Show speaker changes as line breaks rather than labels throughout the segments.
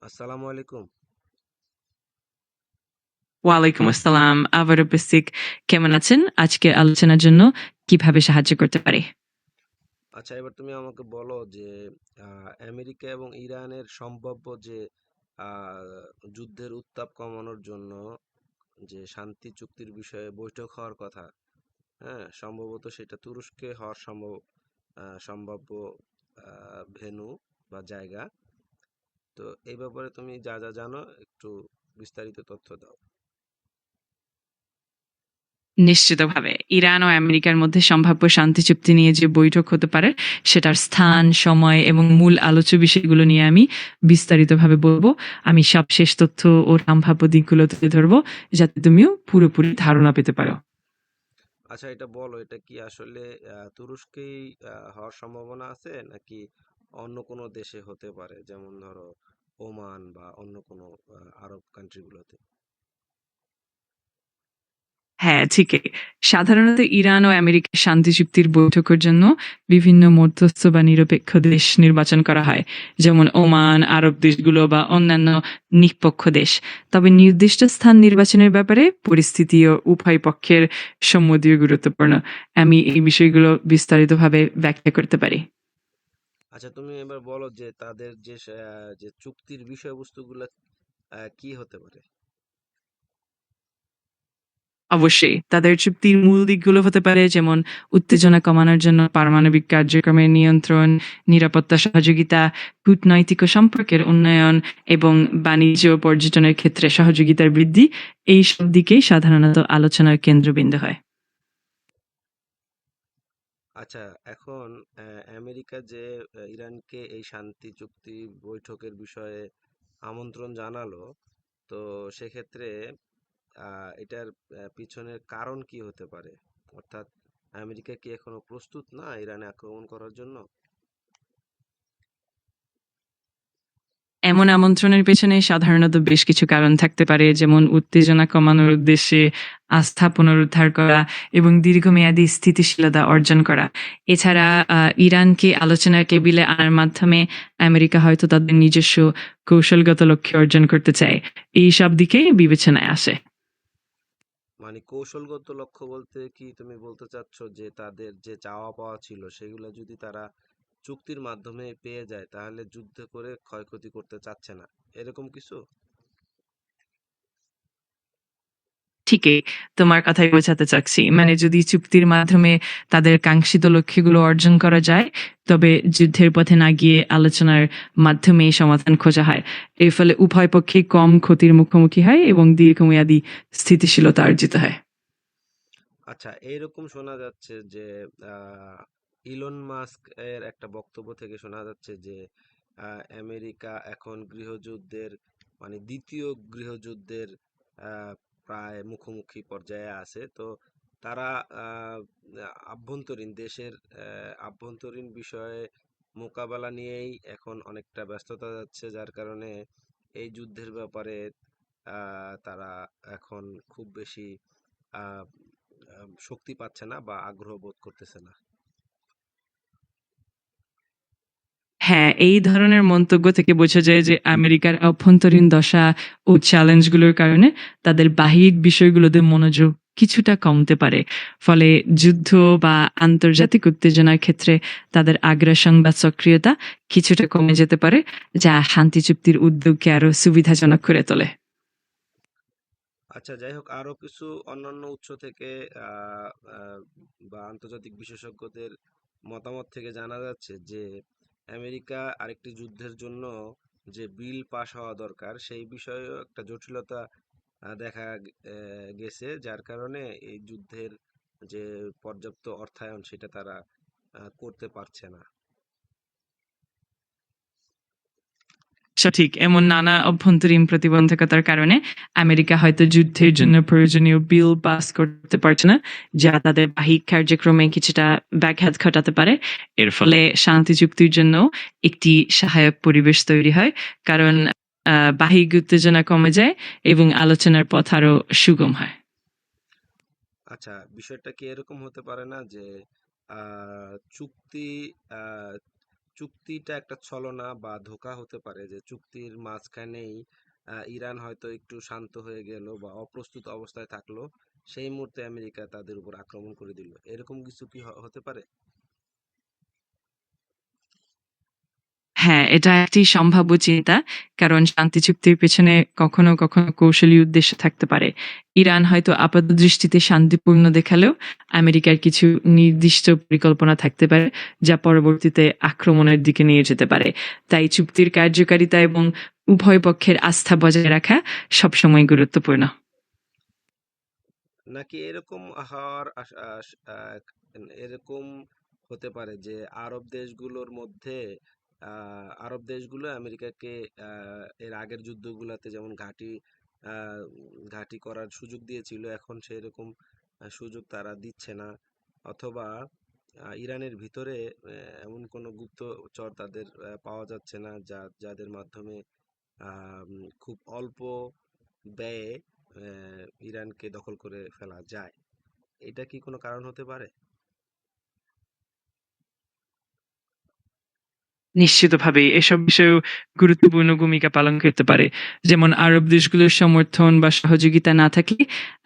আসসালামু আলাইকুম।
ওয়ালাইকুম আসসালাম। আবারও বেসিক কেমন আছেন? আজকে আলোচনার জন্য কিভাবে সাহায্য করতে পারি?
আচ্ছা, এবার তুমি আমাকে বলো যে আমেরিকা এবং ইরানের সম্ভাব্য যে আ যুদ্ধের উত্তাপ কমানোর জন্য যে শান্তি চুক্তির বিষয়ে বৈঠক হওয়ার কথা, হ্যাঁ? সম্ভবত সেটা তুরস্কে হওয়ার সম্ভাব্য ভেন্যু বা জায়গা। তো এই ব্যাপারে তুমি যা জানো একটু বিস্তারিত তথ্য দাও।
নিশ্চিতভাবে ইরান ও আমেরিকার মধ্যে সম্ভাব্য শান্তি চুক্তি নিয়ে যে বৈঠক হতে পারে, সেটার স্থান, সময় এবং মূল আলোচ্য বিষয়গুলো নিয়ে আমি বিস্তারিতভাবে বলব। আমি সবশেষ তথ্য ও সম্ভাব্য দিকগুলো তুলে ধরবো, যাতে তুমিও পুরোপুরি ধারণা পেতে পারো।
আচ্ছা, এটা বলো, এটা কি আসলে তুরস্কেই হওয়ার সম্ভাবনা আছে নাকি অন্য কোনো দেশে হতে পারে, যেমন ধরো ওমান বা অন্য কোনো আরব কান্ট্রিগুলোতে?
হ্যাঁ, ঠিকই। সাধারণত ইরান ও আমেরিকার শান্তি চুক্তির বৈঠকের জন্য বিভিন্ন মধ্যস্থ বা নিরপেক্ষ দেশ নির্বাচন করা হয়। যেমন ওমান, আরব দেশগুলো বা অন্যান্য নিরপেক্ষ দেশ। তবে নির্দিষ্ট স্থান নির্বাচনের ব্যাপারে পরিস্থিতি ও উভয় পক্ষের সম্মতিও গুরুত্বপূর্ণ। আমি এই বিষয়গুলো বিস্তারিতভাবে ব্যাখ্যা করতে পারি।
আচ্ছা, তুমি এবার বলো যে তাদের যে চুক্তির বিষয়বস্তুগুলো কি হতে পারে?
অবশ্যই। তাদের চুক্তির মূল দিকগুলো হতে পারে, যেমন উত্তেজনা কমানোর জন্য পারমাণবিক কার্যক্রমের নিয়ন্ত্রণ, নিরাপত্তা সহযোগিতা, কূটনৈতিক ও সম্পর্কের উন্নয়ন এবং বাণিজ্য ও পর্যটনের ক্ষেত্রে সহযোগিতার বৃদ্ধি। এইসব দিকেই সাধারণত আলোচনার কেন্দ্রবিন্দু হয়।
আচ্ছা, এখন আমেরিকা যে ইরানকে এই শান্তি চুক্তি বৈঠকের বিষয়ে আমন্ত্রণ জানালো, তো সেক্ষেত্রে এটার পিছনের কারণ কি হতে পারে? অর্থাৎ আমেরিকা কি এখনো প্রস্তুত না ইরানে আক্রমণ করার জন্য?
এমন আমন্ত্রণের পেছনে সাধারণত বেশ কিছু কারণ থাকতে পারে, যেমন উত্তেজনা কমানোর উদ্দেশ্যে আস্থা পুনরুদ্ধার করা এবং দীর্ঘমেয়াদী স্থিতিশীলতা অর্জন করা। এছাড়া ইরানকে আলোচনার টেবিলে আনার মাধ্যমে আমেরিকা হয়তো তাদের নিজস্ব কৌশলগত লক্ষ্য অর্জন করতে চায়। এই সব দিকে বিবেচনায় আসে।
মানে কৌশলগত লক্ষ্য বলতে কি তুমি বলতে চাচ্ছ যে তাদের যে চাওয়া পাওয়া ছিল সেগুলো যদি তারা চুক্তির মাধ্যমে পেয়ে যায় তাহলে যুদ্ধ করে ক্ষয়ক্ষতি করতে চাচ্ছে না, এরকম কিছু?
ঠিকই, তোমার কথাই বোঝাতে চাচ্ছি। মানে যদি চুক্তির মাধ্যমে তাদের কাঙ্ক্ষিত লক্ষ্যগুলো অর্জন করা যায়, তবে যুদ্ধের পথে না গিয়ে আলোচনার মাধ্যমে এই সমাধান খোঁজা হয়। এর ফলে উভয় পক্ষেই কম ক্ষতির মুখোমুখি হয় এবং দীর্ঘমেয়াদী স্থিতিশীলতা অর্জিত হয়।
আচ্ছা, এইরকম শোনা যাচ্ছে যে ইলন মাস্ক এর একটা বক্তব্য থেকে শোনা যাচ্ছে যে আমেরিকা এখন গৃহযুদ্ধের মানে দ্বিতীয় গৃহযুদ্ধের আহ, প্রায় মুখোমুখি পর্যায়ে আছে। তো তারা আভ্যন্তরীণ দেশের আভ্যন্তরীণ বিষয়ে মোকাবেলা নিয়েই এখন অনেকটা ব্যস্ততা যাচ্ছে, যার কারণে এই যুদ্ধের ব্যাপারে তারা এখন খুব বেশি আহ শক্তি পাচ্ছে না বা আগ্রহ বোধ করতেছে না।
হ্যাঁ, এই ধরনের মন্তব্য থেকে বোঝা যায় যে আমেরিকার অভ্যন্তরীণ দশা ও চ্যালেঞ্জগুলোর কারণে তাদের বাহিক বিষয়গুলোতে মনোযোগ কিছুটা কমতে পারে। ফলে যুদ্ধ বা আন্তর্জাতিক উত্তেজনার ক্ষেত্রে তাদের আগ্রাসন বা সক্রিয়তা কিছুটা কমে যেতে পারে, যা শান্তি চুক্তির উদ্যোগকে আরো সুবিধাজনক করে তোলে।
আচ্ছা, যাই হোক, আরো কিছু অন্যান্য উৎস থেকে আহ, আহ, বা আন্তর্জাতিক বিশেষজ্ঞদের মতামত থেকে জানা যাচ্ছে যে আমেরিকা আরেকটি যুদ্ধের জন্য যে বিল পাশ হওয়া দরকার সেই বিষয়েও একটা জটিলতা গেছে, যার কারণে এই যুদ্ধের যে পর্যাপ্ত অর্থায়ন সেটা তারা করতে পারছে না।
সঠিক, এমন নানা অভ্যন্তরীণ প্রতিবন্ধকতার কারণে আমেরিকা হয়তো যুদ্ধের জন্য প্রয়োজনীয় বিল পাস করতে পারছে না, যা তাদের বাহিক কার্যক্রমে কিছুটা ব্যাঘাত ঘটাতে পারে। এর ফলে শান্তি চুক্তির জন্য একটি সহায়ক পরিবেশ তৈরি হয়, কারণ বাহিক উত্তেজনা কমে যায় এবং আলোচনার পথ আরো সুগম হয়।
আচ্ছা, বিষয়টা কি এরকম হতে পারে না যে চুক্তি চুক্তিটা একটা ছলনা বা ধোঁকা হতে পারে, যে চুক্তির মাঝখানেই ইরান হয়তো একটু শান্ত হয়ে গেল বা অপ্রস্তুত অবস্থায় থাকলো, সেই মুহূর্তে আমেরিকা তাদের উপর আক্রমণ করে দিল, এরকম কিছু কি হতে পারে?
হ্যাঁ, এটা একটি সম্ভাব্য চিন্তা। কারণ শান্তি চুক্তির পেছনে কখনো, কখনো কৌশলী উদ্দেশ্য থাকতে পারে। ইরান হয়তো আপাতদৃষ্টিতে শান্তিপূর্ণ দেখালেও আমেরিকার কিছু নির্দিষ্ট পরিকল্পনা থাকতে পারে, যা পরবর্তীতে আক্রমণের দিকে নিয়ে যেতে পারে। তাই চুক্তির কার্যকারিতা এবং উভয় পক্ষের আস্থা বজায় রাখা সবসময় গুরুত্বপূর্ণ।
নাকি এরকম হওয়ার এরকম হতে পারে যে আরব দেশগুলো আমেরিকাকে এর আগের যুদ্ধগুলোতে যেমন আহ, ঘাঁটি করার সুযোগ দিয়েছিল, এখন সেরকম সুযোগ তারা দিচ্ছে না, অথবা ইরানের ভিতরে এমন কোনো গুপ্তচর তাদের পাওয়া যাচ্ছে না যাদের মাধ্যমে খুব অল্প ব্যয়ে ইরানকে দখল করে ফেলা যায়? এটা কি কোনো কারণ হতে পারে?
নিশ্চিতভাবেই এসব বিষয়েও গুরুত্বপূর্ণ ভূমিকা পালন করতে পারে। যেমন আরব দেশগুলোর সমর্থন বা সহযোগিতা না থাকলে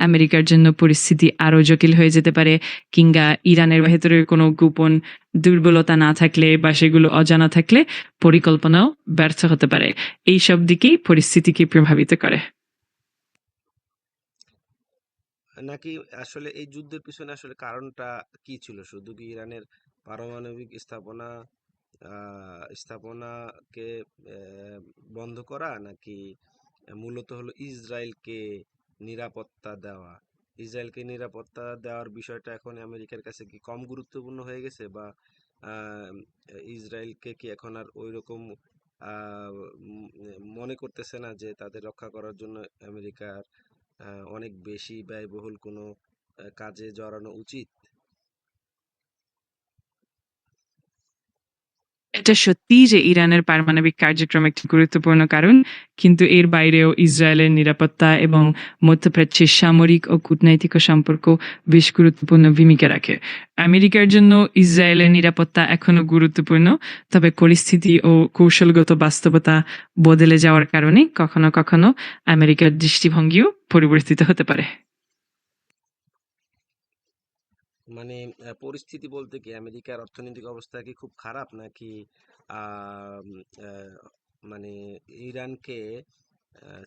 আমেরিকার জন্য পরিস্থিতি আরো জটিল হয়ে যেতে পারে, কিংবা ইরানের ভেতরের কোনো গোপন দুর্বলতা না থাকলে বা সেগুলো অজানা থাকলে পরিকল্পনাও ব্যর্থ হতে পারে। এই সব দিকেই পরিস্থিতিকে প্রভাবিত করে।
নাকি আসলে এই যুদ্ধের পিছনে আসলে কারণটা কি ছিল? শুধু কি ইরানের পারমাণবিক স্থাপনাকে বন্ধ করা, নাকি মূলত হলো ইসরায়েলকে নিরাপত্তা দেওয়ার বিষয়টা এখন আমেরিকার কাছে কি কম গুরুত্বপূর্ণ হয়ে গেছে, বা আহ, ইসরায়েলকে কি এখন আর ওই রকম মনে করতেছে না যে তাদের রক্ষা করার জন্য আমেরিকার অনেক বেশি ব্যয়বহুল কোনো কাজে জড়ানো উচিত?
এটা সত্যিই যে ইরানের পারমাণবিক কার্যক্রম একটি গুরুত্বপূর্ণ কারণ, কিন্তু এর বাইরেও ইসরায়েলের নিরাপত্তা এবং মধ্যপ্রাচ্যের সামরিক ও কূটনৈতিক সম্পর্ক বেশ গুরুত্বপূর্ণ ভূমিকা রাখে। আমেরিকার জন্য ইসরায়েলের নিরাপত্তা এখনো গুরুত্বপূর্ণ, তবে পরিস্থিতি ও কৌশলগত বাস্তবতা বদলে যাওয়ার কারণে কখনো কখনো আমেরিকার দৃষ্টিভঙ্গিও পরিবর্তিত হতে পারে।
মানে পরিস্থিতি বলতে কি আমেরিকার অর্থনৈতিক অবস্থা কি খুব খারাপ, নাকি আহ, উম, আহ, মানে ইরানকে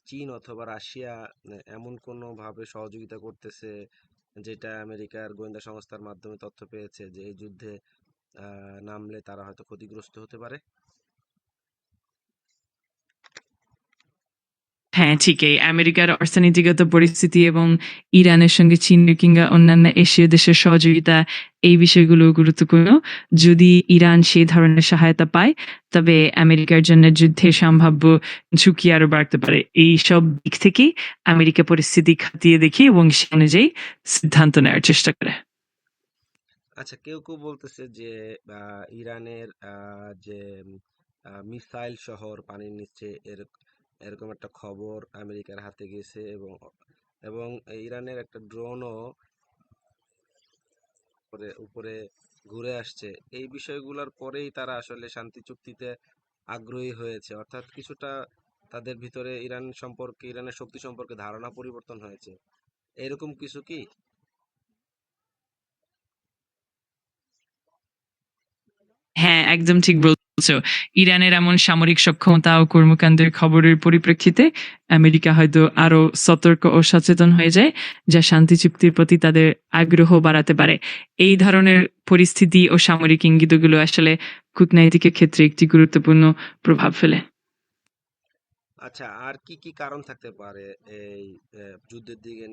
চীন অথবা রাশিয়া এমন কোনো ভাবে সহযোগিতা করতেছে, যেটা আমেরিকার গোয়েন্দা সংস্থার মাধ্যমে তথ্য পেয়েছে যে এই যুদ্ধে নামলে তারা হয়তো ক্ষতিগ্রস্ত হতে পারে?
হ্যাঁ, ঠিকই। আমেরিকার অর্থনীতিগত পরিস্থিতি এবং ইরানের সঙ্গে চীনের কিংবা অন্যান্য এশীয় দেশের সহযোগিতা, এই বিষয়গুলো গুরুত্বপূর্ণ। যদি ইরান সেই ধরনের সহায়তা পায়, তবে আমেরিকার জন্য যুদ্ধের সম্ভাব্য ঝুঁকি আরো বাড়তে পারে। এই সব দিক থেকেই আমেরিকা পরিস্থিতি খতিয়ে দেখে এবং সে অনুযায়ী সিদ্ধান্ত নেওয়ার চেষ্টা করে।
আচ্ছা, কেউ কেউ বলতেছে যে ইরানের যে মিসাইল শহর পানির নিচে এরকম একটা খবর আমেরিকার হাতে গেছে, এবং ইরানের একটা ড্রোনও উপরে উপরে ঘুরে আসছে। এই বিষয়গুলোর পরেই তারা আসলে শান্তি চুক্তিতে আগ্রহী হয়েছে, অর্থাৎ কিছুটা তাদের ভিতরে ইরানের শক্তি সম্পর্কে ধারণা পরিবর্তন হয়েছে, এরকম কিছু কি?
হ্যাঁ, একদম ঠিক বলছো। ইরানের এমন সামরিক সক্ষমতা ও কর্মকাণ্ডের খবরের পরিপ্রেক্ষিতে আমেরিকা হয়তো আরো সতর্ক ও সচেতন হয়ে যায়, যা শান্তি চুক্তির প্রতি তাদের আগ্রহ বাড়াতে পারে। এই ধরনের পরিস্থিতি ও সামরিক ইঙ্গিতগুলো আসলে কূটনৈতিক ক্ষেত্রে একটি গুরুত্বপূর্ণ প্রভাব ফেলে।
আচ্ছা, আর কি কি কারণ থাকতে পারে এই যুদ্ধের দিকে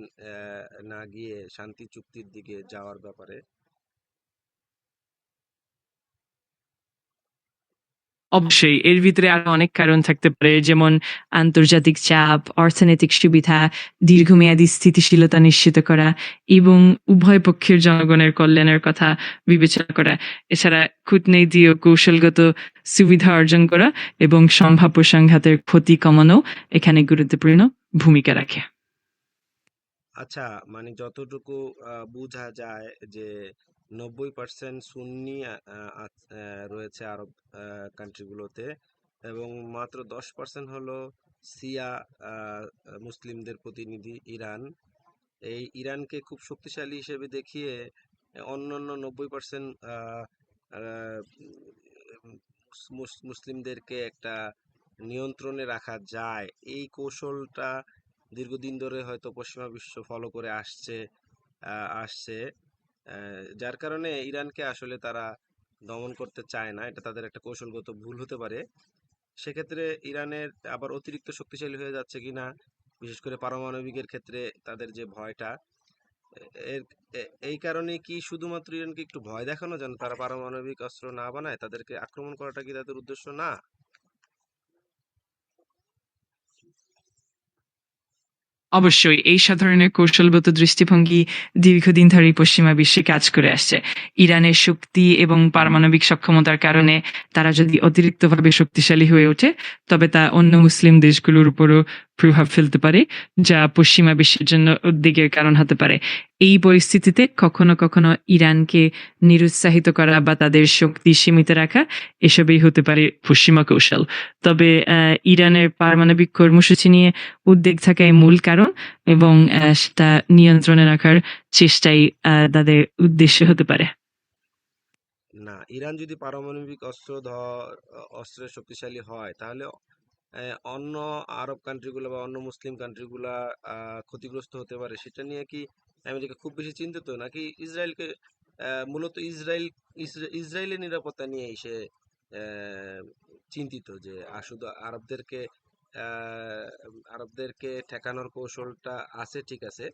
না গিয়ে শান্তি চুক্তির দিকে যাওয়ার ব্যাপারে?
অবশ্যই এর ভিতরে আরো অনেক কারণ থাকতে পারে, যেমন আন্তর্জাতিক চাপ, অর্থনৈতিক সুবিধা, দীর্ঘমেয়াদী স্থিতিশীলতা নিশ্চিত করা এবং উভয় পক্ষের জনগণের কল্যাণের কথা বিবেচনা করা। এছাড়া কূটনীতি ও কৌশলগত সুবিধা অর্জন করা এবং সম্ভাব্য সংঘাতের ক্ষতি কমানো এখানে গুরুত্বপূর্ণ ভূমিকা রাখে।
আচ্ছা, মানে যতটুকু বোঝা যায় যে 90% সুন্নি রয়েছে আরব কান্ট্রিগুলোতে, এবং মাত্র 10% হলো শিয়া আহ, মুসলিমদের প্রতিনিধি ইরান। এই ইরানকে খুব শক্তিশালী হিসেবে দেখিয়ে অন্যান্য 90% মুসলিমদেরকে একটা নিয়ন্ত্রণে রাখা যায়। এই কৌশলটা দীর্ঘদিন ধরে হয়তো পশ্চিমা বিশ্ব ফলো করে আসছে, যার কারণে ইরানকে আসলে তারা দমন করতে চায় না। এটা তাদের একটা কৌশলগত ভুল হতে পারে। সেক্ষেত্রে ইরানের আবার অতিরিক্ত শক্তিশালী হয়ে যাচ্ছে কিনা, বিশেষ করে পারমাণবিকের ক্ষেত্রে তাদের যে ভয়টা, এর এই কারণে কি শুধুমাত্র ইরানকে একটু ভয় দেখানো যেন তারা পারমাণবিক অস্ত্র না বানায়, তাদেরকে আক্রমণ করাটা কি তাদের উদ্দেশ্য না?
অবশ্যই এই ধরনের কৌশলগত দৃষ্টিভঙ্গি দীর্ঘদিন ধরেই পশ্চিমা বিশ্বে কাজ করে আসছে। ইরানের শক্তি এবং পারমাণবিক সক্ষমতার কারণে তারা যদি অতিরিক্তভাবে শক্তিশালী হয়ে ওঠে, তবে তা অন্য মুসলিম দেশগুলোর উপরও প্রভাব ফেলতে পারে, যা পশ্চিমা বিশ্বের জন্য উদ্বেগের কারণ হতে পারে। এই পরিস্থিতিতে কখনো কখনো ইরানকে নিরুৎসাহিত করা বা তাদের শক্তি সীমিত রাখা, এসবই হতে পারে পশ্চিমা কৌশল। তবে ইরানের পারমাণবিক কর্মসূচি নিয়ে উদ্বেগ থাকাই মূল কারণ, এবং সেটা নিয়ন্ত্রণে রাখার চেষ্টাই তাদের উদ্দেশ্য হতে পারে।
না, ইরান যদি পারমাণবিক অস্ত্রে শক্তিশালী হয়, তাহলে অন্য আরব কান্ট্রিগুলো বা অন্য মুসলিম কান্ট্রিগুলা ক্ষতিগ্রস্ত হতে পারে। সেটা নিয়ে কি আমেরিকা খুব বেশি চিন্তিত, নাকি ইসরায়েলকে মূলত ইসরায়েলের নিরাপত্তা নিয়ে সে চিন্তিত, যে শুধু আহ, আরবদেরকে ঠেকানোর কৌশলটা আছে, ঠিক আছে,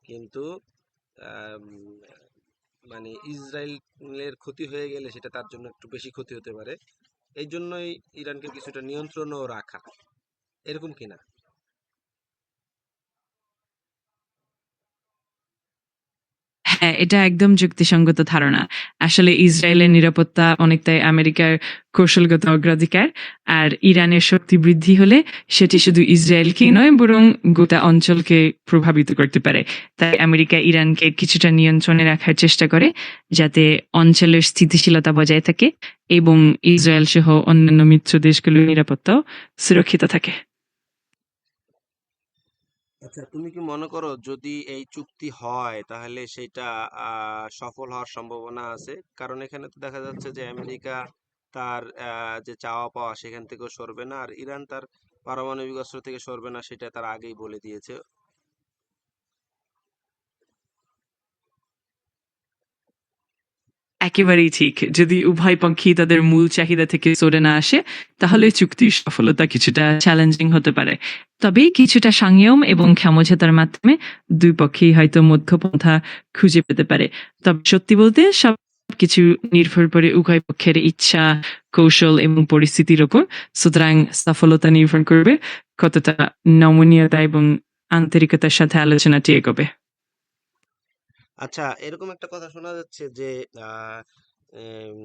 কিন্তু আম, মানে ইসরায়েলের ক্ষতি হয়ে গেলে সেটা তার জন্য একটু বেশি ক্ষতি হতে পারে। এই জন্যই ইরানকে কিছুটা নিয়ন্ত্রণও রাখা, এরকম কিনা?
হ্যাঁ, এটা একদম যুক্তিসঙ্গত ধারণা। আসলে ইসরায়েলের নিরাপত্তা অনেকটাই আমেরিকার কৌশলগত অগ্রাধিকার। আর ইরানের শক্তি বৃদ্ধি হলে সেটি শুধু ইসরায়েলকেই নয়, বরং গোটা অঞ্চলকে প্রভাবিত করতে পারে। তাই আমেরিকা ইরানকে কিছুটা নিয়ন্ত্রণে রাখার চেষ্টা করে, যাতে অঞ্চলের স্থিতিশীলতা বজায় থাকে এবং ইসরায়েল সহ অন্যান্য মিত্র দেশগুলোর নিরাপত্তাও সুরক্ষিত থাকে।
আচ্ছা, তুমি কি মনে করো যদি এই চুক্তি হয় তাহলে সেটা সফল হওয়ার সম্ভাবনা আছে? কারণ এখানে তো দেখা যাচ্ছে যে আমেরিকা তার যে চাওয়া পাওয়া সেখান থেকেও সরবে না, আর ইরান তার পারমাণবিক অস্ত্র থেকে সরবে না, সেটা তার আগেই বলে দিয়েছে।
একেবারেই ঠিক। যদি উভয় পক্ষই তাদের মূল চাহিদা থেকে সরে না আসে, তাহলে চুক্তির সফলতা কিছুটা চ্যালেঞ্জিং হতে পারে। তবে কিছুটা সংযম এবং সমঝোতার মাধ্যমে দুই পক্ষেই হয়তো মধ্যপন্থা খুঁজে পেতে পারে। তবে সত্যি বলতে সবকিছু নির্ভর করে উভয় পক্ষের ইচ্ছা, কৌশল এবং পরিস্থিতির ওপর। সুতরাং সফলতা নির্ভর করবে কতটা নমনীয়তা এবং আন্তরিকতার সাথে আলোচনাটি এগোবে।
আচ্ছা, এরকম একটা কথা শোনা যাচ্ছে যে আহ, এম,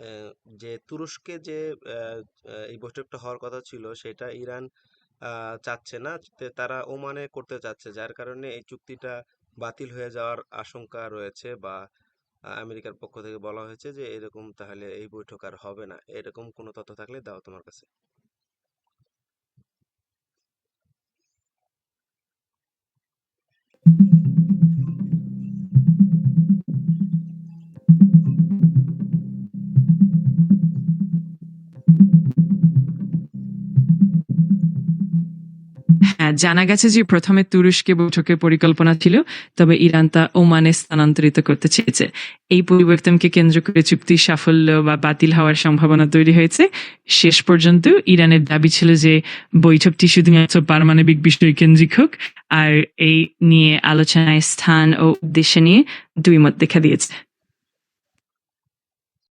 আহ, যে তুরস্কে যে আহ, এই বৈঠকটা হওয়ার কথা ছিল সেটা ইরান চাচ্ছে না, তারা ওমানে করতে চাচ্ছে, যার কারণে এই চুক্তিটা বাতিল হয়ে যাওয়ার আশঙ্কা রয়েছে, বা আমেরিকার পক্ষ থেকে বলা হয়েছে যে এরকম তাহলে এই বৈঠক আর হবে না। এরকম কোনো তথ্য থাকলে দাও তোমার কাছে।
হ্যাঁ, জানা গেছে যে প্রথমে তুরস্কে বৈঠকের পরিকল্পনা ছিল, তবে ইরান তা ওমানে স্থানান্তরিত করতে চেয়েছে। এই পরিবর্তনকে কেন্দ্র করে চুক্তির সাফল্য বা বাতিল হওয়ার সম্ভাবনা তৈরি হয়েছে। শেষ পর্যন্ত ইরানের দাবি ছিল যে বৈঠকটি শুধুমাত্র পারমাণবিক বিষয় কেন্দ্রিক হোক, আর এই নিয়ে আলোচনায় স্থান ও উদ্দেশ্য নিয়ে দুই মত দেখা দিয়েছে।